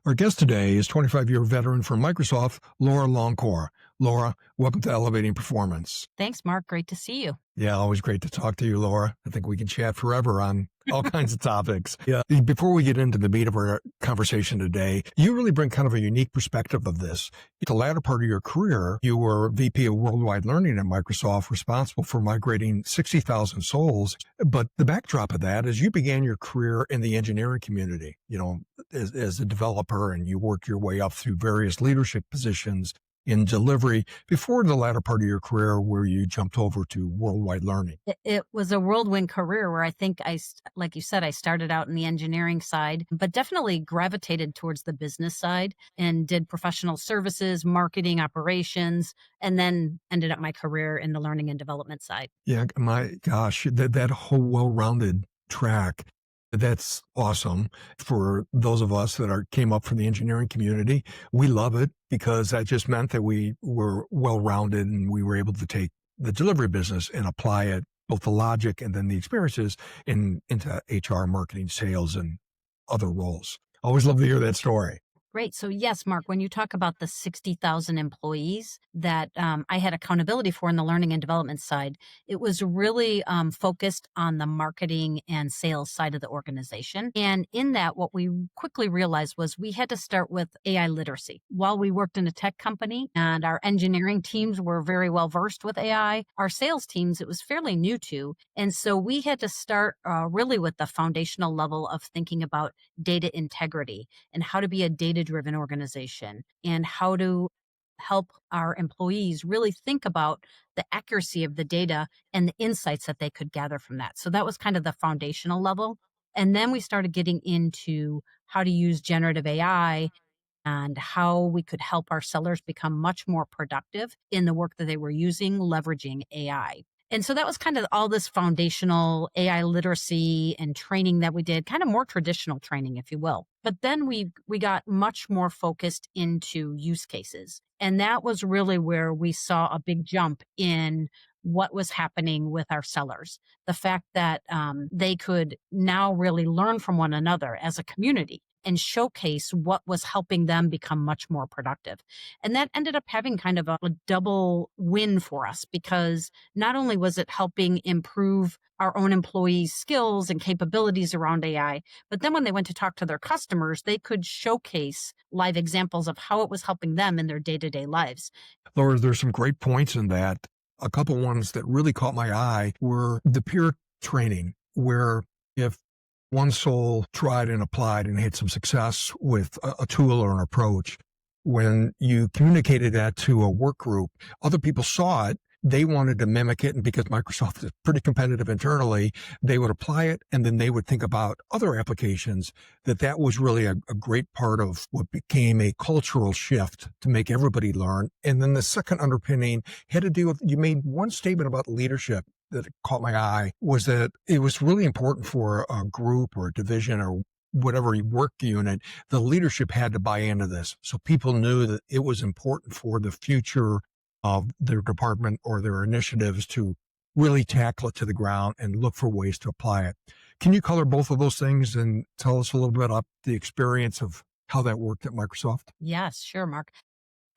Our guest today is 25-year veteran from Microsoft, Laura Longcore. Laura, welcome to Elevating Performance. Thanks, Mark. Great to see you. Yeah, always great to talk to you, Laura. I think we can chat forever on all kinds of topics. Yeah. Before we get into the meat of our conversation today, you really bring kind of a unique perspective of this. At the latter part of your career, you were VP of Worldwide Learning at Microsoft, responsible for migrating 60,000 souls. But the backdrop of that is you began your career in the engineering community, as a developer, and you worked your way up through various leadership positions in delivery before the latter part of your career where you jumped over to worldwide learning. It was a whirlwind career where I think like you said, I started out in the engineering side, but definitely gravitated towards the business side and did professional services, marketing, operations, and then ended up my career in the learning and development side. Yeah, my gosh, that whole well-rounded track. That's awesome for those of us that came up from the engineering community. We love it because that just meant that we were well-rounded and we were able to take the delivery business and apply it, both the logic and then the experiences into HR, marketing, sales, and other roles. Always love to hear that story. Great. So yes, Mark, when you talk about the 60,000 employees that I had accountability for in the learning and development side, it was really focused on the marketing and sales side of the organization. And in that, what we quickly realized was we had to start with AI literacy. While we worked in a tech company and our engineering teams were very well versed with AI, our sales teams, it was fairly new to. And so we had to start really with the foundational level of thinking about data integrity and how to be a data-driven organization and how to help our employees really think about the accuracy of the data and the insights that they could gather from that. So that was kind of the foundational level. And then we started getting into how to use generative AI and how we could help our sellers become much more productive in the work that they were using, leveraging AI. And so that was kind of all this foundational AI literacy and training that we did, kind of more traditional training, if you will. But then we got much more focused into use cases. And that was really where we saw a big jump in what was happening with our sellers. The fact that they could now really learn from one another as a community and showcase what was helping them become much more productive. And that ended up having kind of a double win for us because not only was it helping improve our own employees' skills and capabilities around AI, but then when they went to talk to their customers, they could showcase live examples of how it was helping them in their day-to-day lives. Laura, there's some great points in that. A couple ones that really caught my eye were the peer training, where if one soul tried and applied and had some success with a tool or an approach, when you communicated that to a work group, other people saw it. They wanted to mimic it. And because Microsoft is pretty competitive internally, they would apply it. And then they would think about other applications. That was really a great part of what became a cultural shift to make everybody learn. And then the second underpinning had to do with, you made one statement about leadership that caught my eye, was that it was really important for a group or a division or whatever work unit, the leadership had to buy into this. So people knew that it was important for the future of their department or their initiatives to really tackle it to the ground and look for ways to apply it. Can you color both of those things and tell us a little bit about the experience of how that worked at Microsoft? Yes, sure, Mark.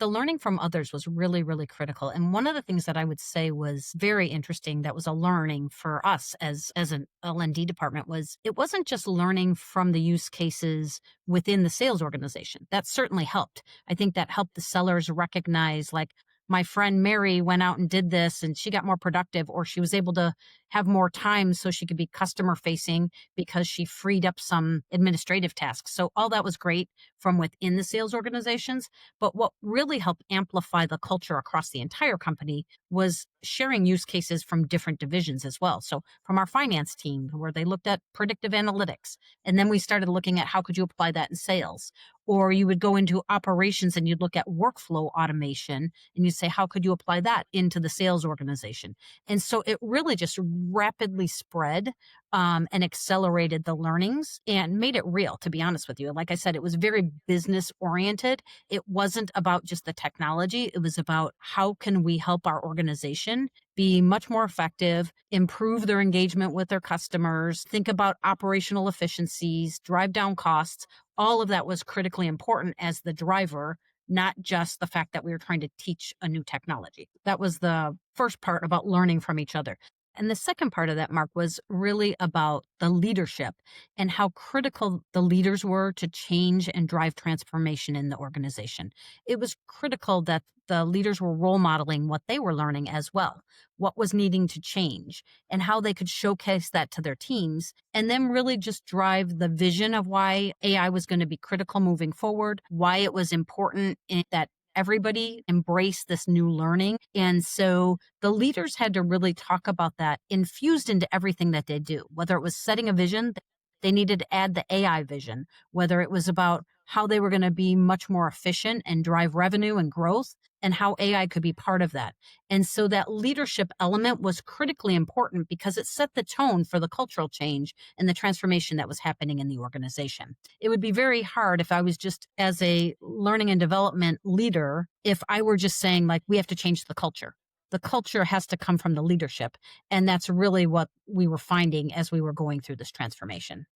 The learning from others was really, really critical. And one of the things that I would say was very interesting that was a learning for us as an L&D department was it wasn't just learning from the use cases within the sales organization. That certainly helped. I think that helped the sellers recognize, like, my friend Mary went out and did this and she got more productive, or she was able to have more time so she could be customer facing because she freed up some administrative tasks. So all that was great from within the sales organizations. But what really helped amplify the culture across the entire company was sharing use cases from different divisions as well. So from our finance team, where they looked at predictive analytics, and then we started looking at how could you apply that in sales. Or you would go into operations and you'd look at workflow automation and you'd say, how could you apply that into the sales organization? And so it really just rapidly spread and accelerated the learnings and made it real, to be honest with you. Like I said, it was very business oriented. It wasn't about just the technology. It was about how can we help our organization be much more effective, improve their engagement with their customers, think about operational efficiencies, drive down costs. All of that was critically important as the driver, not just the fact that we were trying to teach a new technology. That was the first part about learning from each other. And the second part of that, Mark, was really about the leadership and how critical the leaders were to change and drive transformation in the organization. It was critical that the leaders were role modeling what they were learning as well, what was needing to change, and how they could showcase that to their teams, and then really just drive the vision of why AI was going to be critical moving forward, why it was important that everybody embrace this new learning. And so the leaders had to really talk about that infused into everything that they do, whether it was setting a vision, they needed to add the AI vision, whether it was about how they were going to be much more efficient and drive revenue and growth and how AI could be part of that. And so that leadership element was critically important because it set the tone for the cultural change and the transformation that was happening in the organization. It would be very hard if I was just as a learning and development leader, if I were just saying like, we have to change the culture. The culture has to come from the leadership. And that's really what we were finding as we were going through this transformation.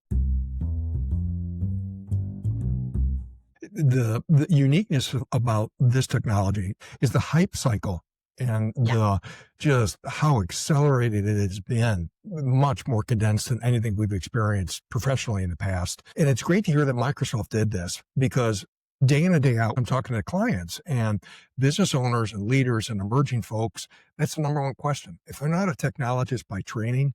The uniqueness about this technology is the hype cycle and Yeah. the just how accelerated it has been, much more condensed than anything we've experienced professionally in the past. And it's great to hear that Microsoft did this because day in and day out, I'm talking to clients and business owners and leaders and emerging folks. That's the number one question. If they're not a technologist by training,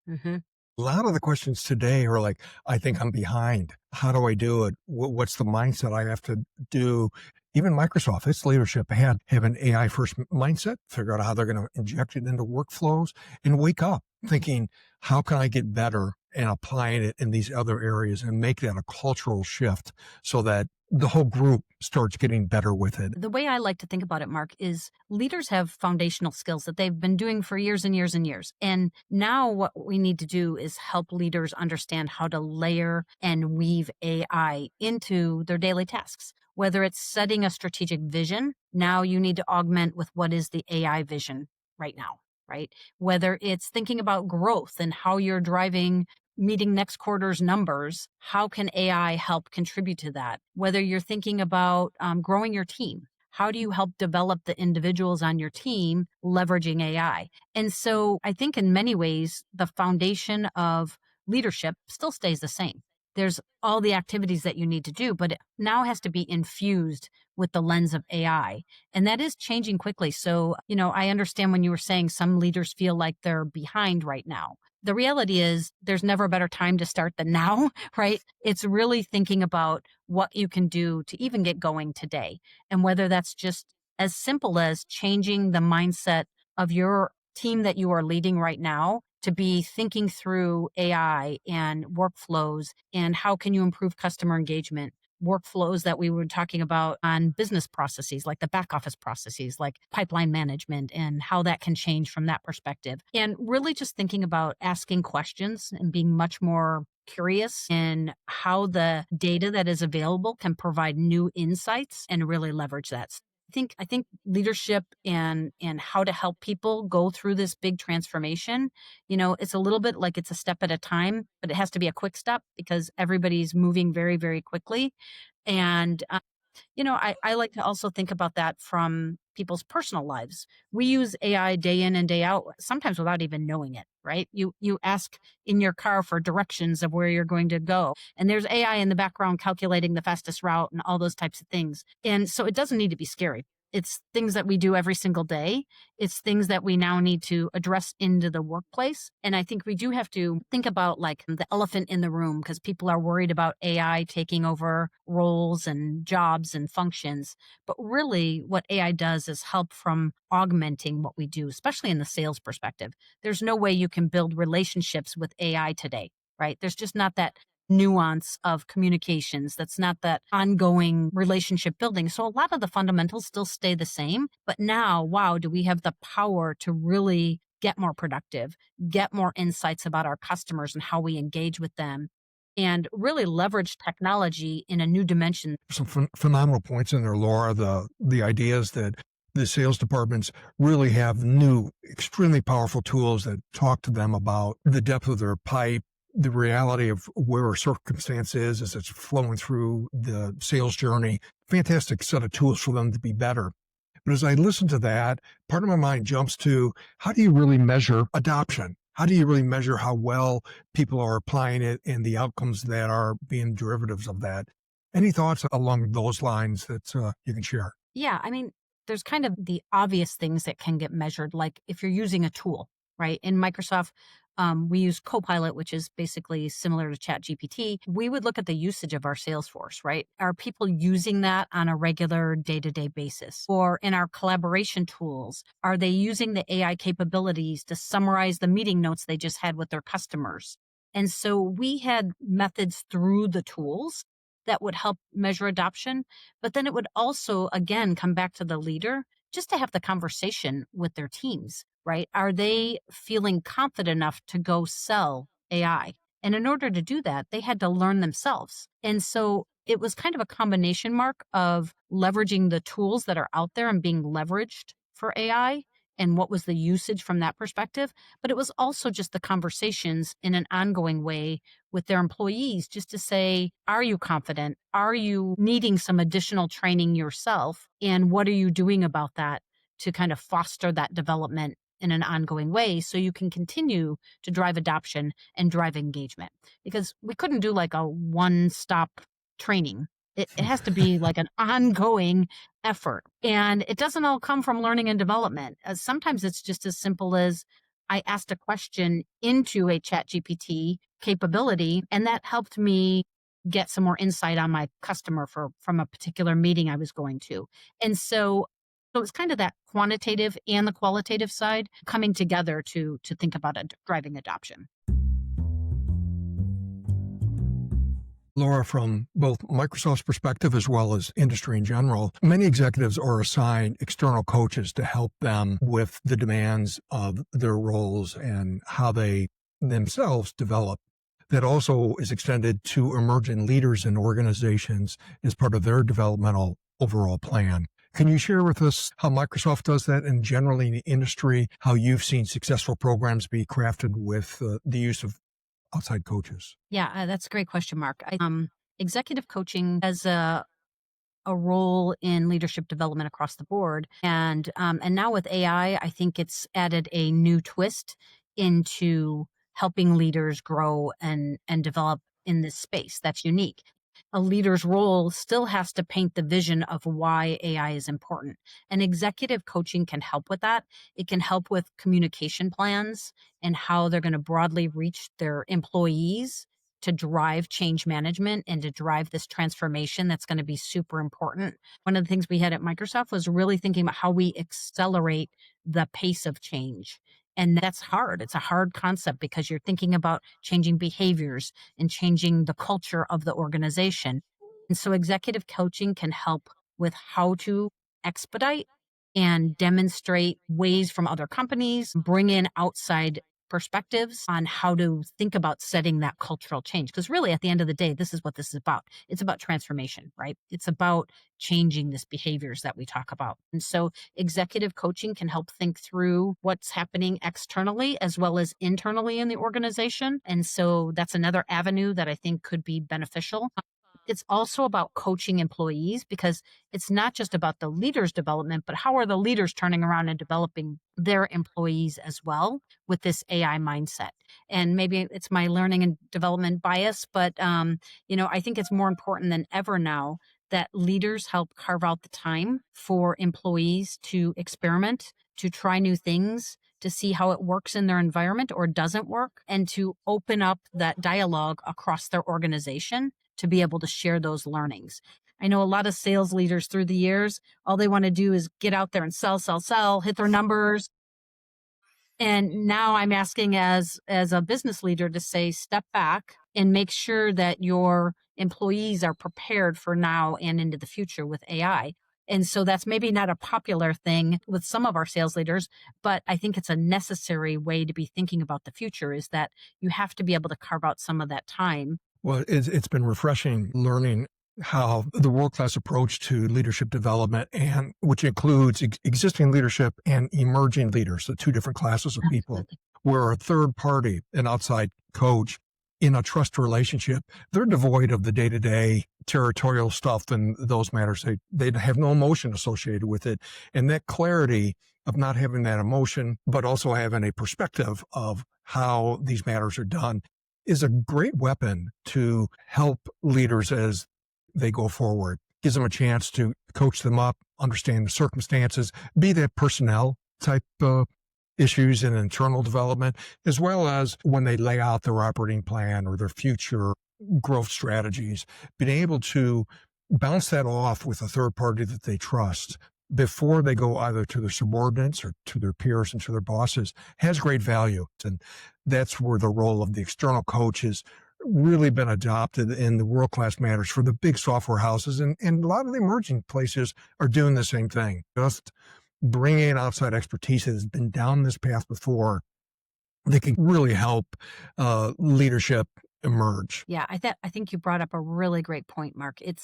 Hmm. a lot of the questions today are like, I think I'm behind. How do I do it? What's the mindset I have to do? Even Microsoft, its leadership have an AI first mindset, figure out how they're going to inject it into workflows and wake up thinking, how can I get better and applying it in these other areas and make that a cultural shift so that the whole group starts getting better with it. The way I like to think about it, Mark, is leaders have foundational skills that they've been doing for years and years and years. And now what we need to do is help leaders understand how to layer and weave AI into their daily tasks. Whether it's setting a strategic vision, now you need to augment with what is the AI vision right now, right? Whether it's thinking about growth and how you're driving meeting next quarter's numbers, how can AI help contribute to that? Whether you're thinking about growing your team, how do you help develop the individuals on your team leveraging AI? And so I think in many ways, the foundation of leadership still stays the same. There's all the activities that you need to do, but it now has to be infused with the lens of AI. And that is changing quickly. So, I understand when you were saying some leaders feel like they're behind right now. The reality is there's never a better time to start than now, right? It's really thinking about what you can do to even get going today. And whether that's just as simple as changing the mindset of your team that you are leading right now to be thinking through AI and workflows and how can you improve customer engagement, workflows that we were talking about on business processes, like the back office processes, like pipeline management and how that can change from that perspective. And really just thinking about asking questions and being much more curious in how the data that is available can provide new insights and really leverage that. I think leadership and how to help people go through this big transformation, it's a little bit like it's a step at a time, but it has to be a quick step because everybody's moving very, very quickly. And I like to also think about that from people's personal lives. We use AI day in and day out, sometimes without even knowing it, right? You ask in your car for directions of where you're going to go, and there's AI in the background calculating the fastest route and all those types of things. And so it doesn't need to be scary. It's things that we do every single day. It's things that we now need to address into the workplace. And I think we do have to think about like the elephant in the room because people are worried about AI taking over roles and jobs and functions. But really, what AI does is help from augmenting what we do, especially in the sales perspective. There's no way you can build relationships with AI today, right? There's just not that nuance of communications. That's not that ongoing relationship building. So a lot of the fundamentals still stay the same. But now, wow, do we have the power to really get more productive, get more insights about our customers and how we engage with them, and really leverage technology in a new dimension. Some phenomenal points in there, Laura. The ideas that the sales departments really have new, extremely powerful tools that talk to them about the depth of their pipe, the reality of where a circumstance is as it's flowing through the sales journey. Fantastic set of tools for them to be better. But as I listen to that, part of my mind jumps to, how do you really measure adoption? How do you really measure how well people are applying it and the outcomes that are being derivatives of that? Any thoughts along those lines that you can share? Yeah, I mean, there's kind of the obvious things that can get measured, like if you're using a tool, right? In Microsoft, we use Copilot, which is basically similar to ChatGPT. We would look at the usage of our Salesforce, right? Are people using that on a regular day-to-day basis? Or in our collaboration tools, are they using the AI capabilities to summarize the meeting notes they just had with their customers? And so we had methods through the tools that would help measure adoption. But then it would also, again, come back to the leader just to have the conversation with their teams, right? Are they feeling confident enough to go sell AI? And in order to do that, they had to learn themselves. And so it was kind of a combination, Mark, of leveraging the tools that are out there and being leveraged for AI and what was the usage from that perspective. But it was also just the conversations in an ongoing way with their employees, just to say, are you confident? Are you needing some additional training yourself? And what are you doing about that to kind of foster that development in an ongoing way so you can continue to drive adoption and drive engagement? Because we couldn't do like a one-stop training. It has to be like an ongoing effort. And it doesn't all come from learning and development. Sometimes it's just as simple as I asked a question into a ChatGPT capability, and that helped me get some more insight on my customer from a particular meeting I was going to. And so it's kind of that quantitative and the qualitative side coming together to think about driving adoption. Laura, from both Microsoft's perspective as well as industry in general, many executives are assigned external coaches to help them with the demands of their roles and how they themselves develop. That also is extended to emerging leaders in organizations as part of their developmental overall plan. Can you share with us how Microsoft does that, and generally in the industry, how you've seen successful programs be crafted with the use of outside coaches? Yeah, that's a great question, Mark. Executive coaching has a role in leadership development across the board, and now with AI, I think it's added a new twist into helping leaders grow and develop in this space that's unique. A leader's role still has to paint the vision of why AI is important. And executive coaching can help with that. It can help with communication plans and how they're going to broadly reach their employees to drive change management and to drive this transformation that's going to be super important. One of the things we had at Microsoft was really thinking about how we accelerate the pace of change. And that's hard. It's a hard concept because you're thinking about changing behaviors and changing the culture of the organization. And so executive coaching can help with how to expedite and demonstrate ways from other companies, bring in outside perspectives on how to think about setting that cultural change. Because really, at the end of the day, this is what this is about. It's about transformation, right? It's about changing this behaviors that we talk about. And so executive coaching can help think through what's happening externally as well as internally in the organization. And so that's another avenue that I think could be beneficial. It's also about coaching employees, because it's not just about the leader's development, but how are the leaders turning around and developing their employees as well with this AI mindset. And maybe it's my learning and development bias, but I think it's more important than ever now that leaders help carve out the time for employees to experiment, to try new things, to see how it works in their environment or doesn't work, and to open up that dialogue across their organization to be able to share those learnings. I know a lot of sales leaders through the years, all they want to do is get out there and sell, hit their numbers. And now I'm asking as a business leader to say, step back and make sure that your employees are prepared for now and into the future with AI. And so that's maybe not a popular thing with some of our sales leaders, but I think it's a necessary way to be thinking about the future is that you have to be able to carve out some of that time. Well, it's been refreshing learning how the world-class approach to leadership development, and which includes existing leadership and emerging leaders, the two different classes of people, Absolutely. where a third party, an outside coach in a trust relationship, they're devoid of the day-to-day territorial stuff and those matters. They have no emotion associated with it. And that clarity of not having that emotion, but also having a perspective of how these matters are done is a great weapon to help leaders as they go forward. Gives them a chance to coach them up, understand the circumstances, be that personnel type issues in internal development, as well as when they lay out their operating plan or their future growth strategies, being able to bounce that off with a third party that they trust before they go either to their subordinates or to their peers and to their bosses has great value. And that's where the role of the external coach has really been adopted in the world-class matters for the big software houses. And a lot of the emerging places are doing the same thing. Just bringing in outside expertise that has been down this path before, they can really help leadership emerge. Yeah, I think you brought up a really great point, Mark. It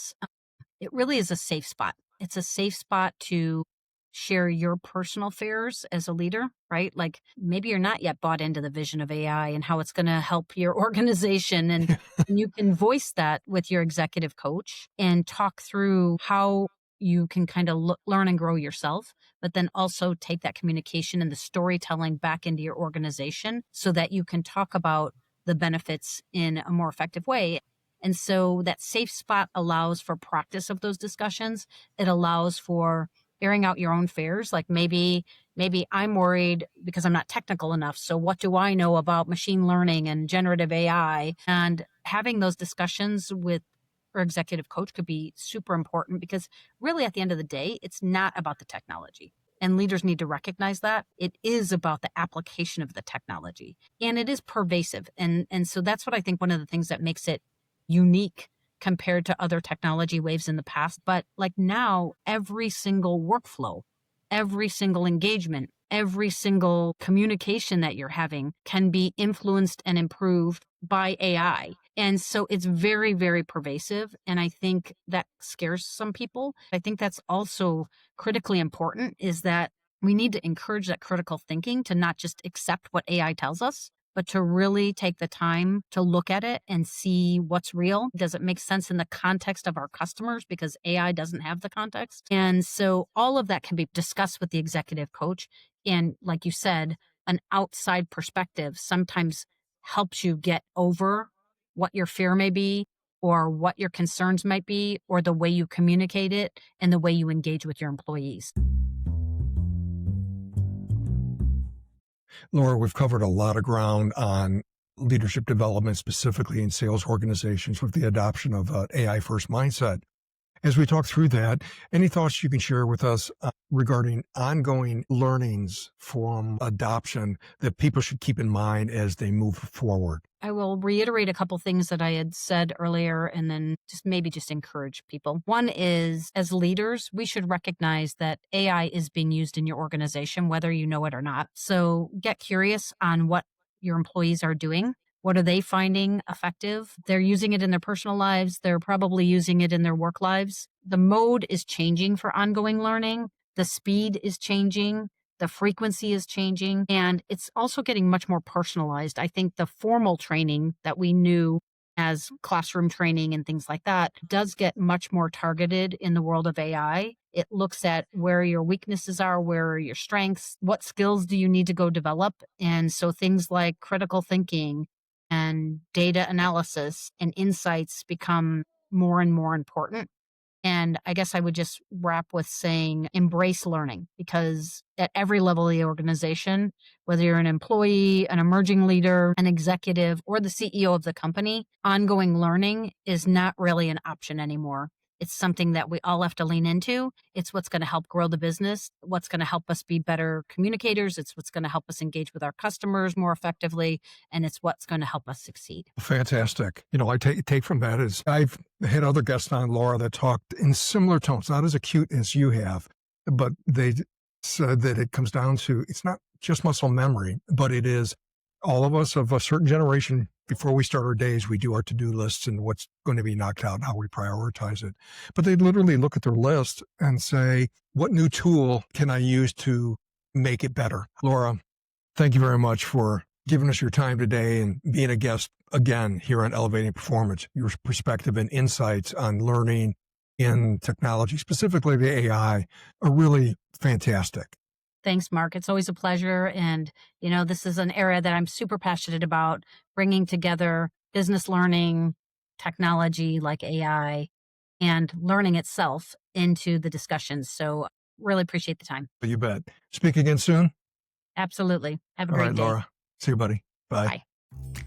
really is a safe spot. It's a safe spot to share your personal fears as a leader, right? Like maybe you're not yet bought into the vision of AI and how it's going to help your organization. And you can voice that with your executive coach and talk through how you can kind of learn and grow yourself, but then also take that communication and the storytelling back into your organization so that you can talk about the benefits in a more effective way. And so that safe spot allows for practice of those discussions. It allows for airing out your own fears. Like maybe I'm worried because I'm not technical enough. So what do I know about machine learning and generative AI? And having those discussions with our executive coach could be super important because really at the end of the day, it's not about the technology. And leaders need to recognize that it is about the application of the technology and it is pervasive. And so that's what I think one of the things that makes it unique compared to other technology waves in the past. But like now, every single workflow, every single engagement, every single communication that you're having can be influenced and improved by AI. And so it's very, very pervasive. And I think that scares some people. I think that's also critically important is that we need to encourage that critical thinking to not just accept what AI tells us, but to really take the time to look at it and see what's real. Does it make sense in the context of our customers? Because AI doesn't have the context. And so all of that can be discussed with the executive coach. And like you said, an outside perspective sometimes helps you get over what your fear may be or what your concerns might be or the way you communicate it and the way you engage with your employees. Laura, we've covered a lot of ground on leadership development, specifically in sales organizations with the adoption of an AI first mindset. As we talk through that, any thoughts you can share with us regarding ongoing learnings from adoption that people should keep in mind as they move forward? I will reiterate a couple things that I had said earlier and then just encourage people. One is as leaders, we should recognize that AI is being used in your organization, whether you know it or not. So get curious on what your employees are doing. What are they finding effective? They're using it in their personal lives. They're probably using it in their work lives. The mode is changing for ongoing learning. The speed is changing. The frequency is changing. And it's also getting much more personalized. I think the formal training that we knew as classroom training and things like that does get much more targeted in the world of AI. It looks at where your weaknesses are, where are your strengths, what skills do you need to go develop. And so things like critical thinking and data analysis and insights become more and more important. And I guess I would just wrap with saying embrace learning because at every level of the organization, whether you're an employee, an emerging leader, an executive, or the CEO of the company, ongoing learning is not really an option anymore. It's something that we all have to lean into. It's what's going to help grow the business, what's going to help us be better communicators. It's what's going to help us engage with our customers more effectively. And it's what's going to help us succeed. Fantastic. I take from that is I've had other guests on, Laura, that talked in similar tones, not as acute as you have, but they said that it comes down to, it's not just muscle memory, but it is all of us of a certain generation. Before we start our days, we do our to-do lists and what's going to be knocked out and how we prioritize it. But they literally look at their list and say, what new tool can I use to make it better? Laura, thank you very much for giving us your time today and being a guest again here on Elevating Performance. Your perspective and insights on learning in technology, specifically the AI, are really fantastic. Thanks, Mark. It's always a pleasure. And, this is an area that I'm super passionate about, bringing together business learning, technology like AI, and learning itself into the discussions. So really appreciate the time. You bet. Speak again soon. Absolutely. Have a All great right, day. Laura. See you, buddy. Bye. Bye.